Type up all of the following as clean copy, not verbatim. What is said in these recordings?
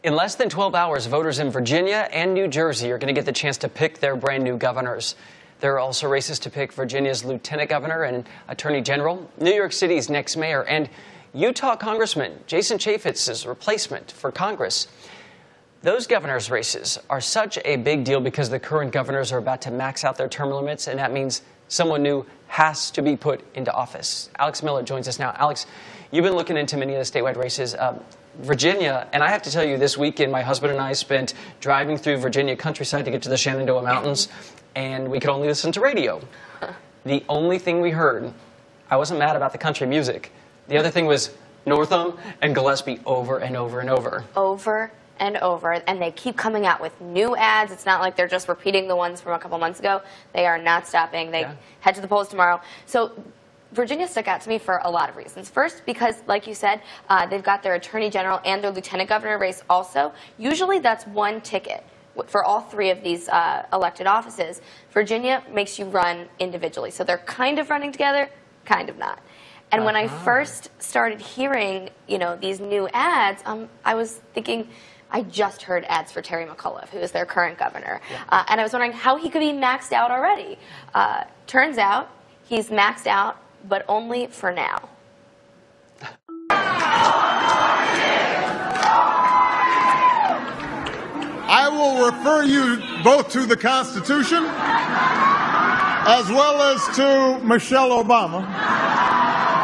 In less than 12 hours, voters in Virginia and New Jersey are going to get the chance to pick their brand new governors. There are also races to pick Virginia's lieutenant governor and attorney general, New York City's next mayor, and Utah Congressman Jason Chaffetz's replacement for Congress. Those governors' races are such a big deal because the current governors are about to max out their term limits, and that means someone new has to be put into office. Alex Miller joins us now. Alex, you've been looking into many of the statewide races. Virginia, and I have to tell you, this weekend my husband and I spent driving through Virginia countryside to get to the Shenandoah Mountains, and we could only listen to radio. The only thing we heard, I wasn't mad about the country music. The other thing was Northam and Gillespie over and over and over. Over and over, and they keep coming out with new ads. It's not like they're just repeating the ones from a couple months ago. They are not stopping. They head to the polls tomorrow. So Virginia stuck out to me for a lot of reasons. First, because, like you said, they've got their attorney general and their lieutenant governor race also. Usually that's one ticket for all three of these elected offices. Virginia makes you run individually. So they're kind of running together, kind of not. And when I first started hearing, these new ads, I was thinking, I just heard ads for Terry McAuliffe, who is their current governor. And I was wondering how he could be maxed out already. Turns out he's maxed out, but only for now. I will refer you both to the Constitution as well as to Michelle Obama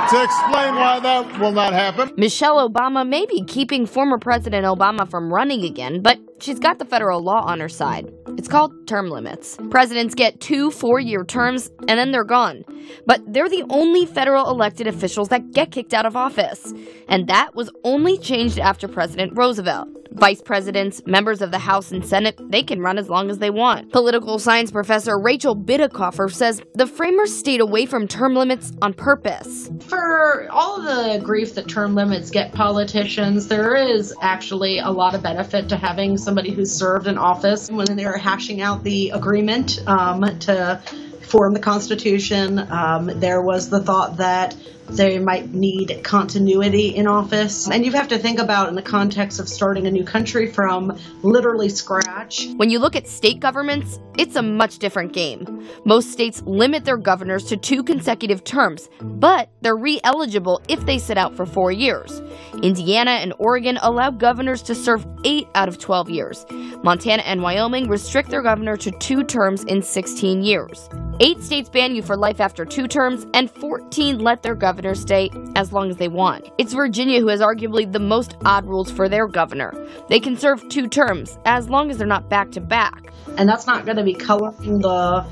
to explain why that will not happen. Michelle Obama may be keeping former President Obama from running again, but she's got the federal law on her side. It's called term limits. Presidents get 2 4-year terms, and then they're gone. But they're the only federal elected officials that get kicked out of office. And that was only changed after President Roosevelt. Vice presidents, members of the House and Senate, they can run as long as they want. Political science professor Rachel Bitecofer says the framers stayed away from term limits on purpose. For all of the grief that term limits get politicians, there is actually a lot of benefit to having somebody who's served in office. When they were hashing out the agreement to form the Constitution, there was the thought that they might need continuity in office. And you have to think about in the context of starting a new country from literally scratch. When you look at state governments, it's a much different game. Most states limit their governors to 2 consecutive terms, but they're re-eligible if they sit out for 4 years. Indiana and Oregon allow governors to serve 8 out of 12 years. Montana and Wyoming restrict their governor to 2 terms in 16 years. 8 states ban you for life after 2 terms, and 14 let their governors stay as long as they want. It's Virginia who has arguably the most odd rules for their governor. They can serve 2 terms as long as they're not back-to-back. And that's not going to be coloring the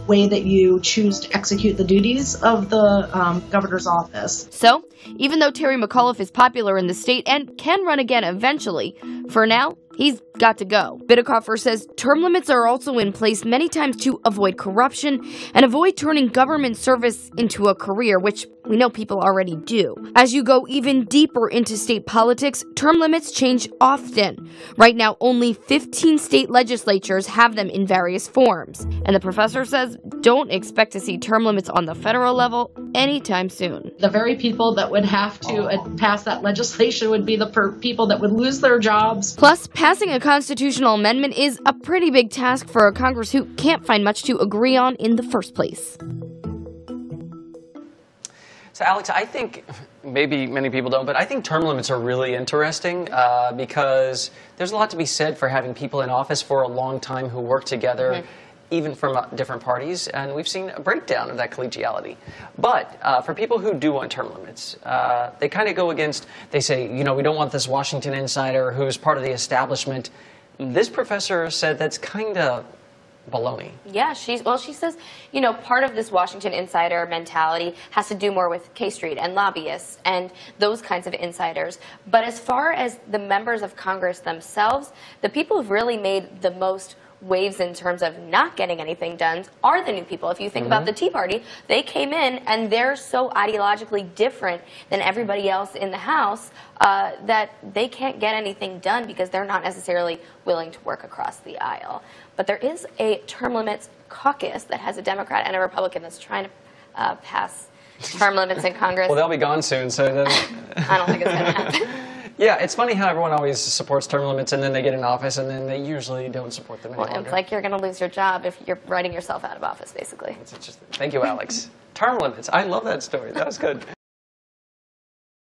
way that you choose to execute the duties of the governor's office. So, even though Terry McAuliffe is popular in the state and can run again eventually, for now, he's got to go. Bitecofer says term limits are also in place many times to avoid corruption and avoid turning government service into a career, which we know people already do. As you go even deeper into state politics, term limits change often. Right now, only 15 state legislatures have them in various forms. And the professor says don't expect to see term limits on the federal level anytime soon. The very people that would have to pass that legislation would be the people that would lose their jobs. Plus, passing a constitutional amendment is a pretty big task for a Congress who can't find much to agree on in the first place. So, Alex, I think, maybe many people don't, but I think term limits are really interesting because there's a lot to be said for having people in office for a long time who work together, even from different parties, and we've seen a breakdown of that collegiality. But for people who do want term limits, they kind of go against, they say, we don't want this Washington insider who's part of the establishment. This professor said that's kind of baloney. Yeah, she says, part of this Washington insider mentality has to do more with K Street and lobbyists and those kinds of insiders. But as far as the members of Congress themselves, the people who've really made the most waves in terms of not getting anything done are the new people. If you think about the Tea Party, they came in and they're so ideologically different than everybody else in the House that they can't get anything done because they're not necessarily willing to work across the aisle. But there is a term limits caucus that has a Democrat and a Republican that's trying to pass term limits in Congress. Well, they'll be gone soon, so I don't think it's going to happen. Yeah, it's funny how everyone always supports term limits and then they get in office and then they usually don't support them any Well, longer. it's like you're going to lose your job if you're writing yourself out of office, basically. Thank you, Alex. Term limits. I love that story. That was good.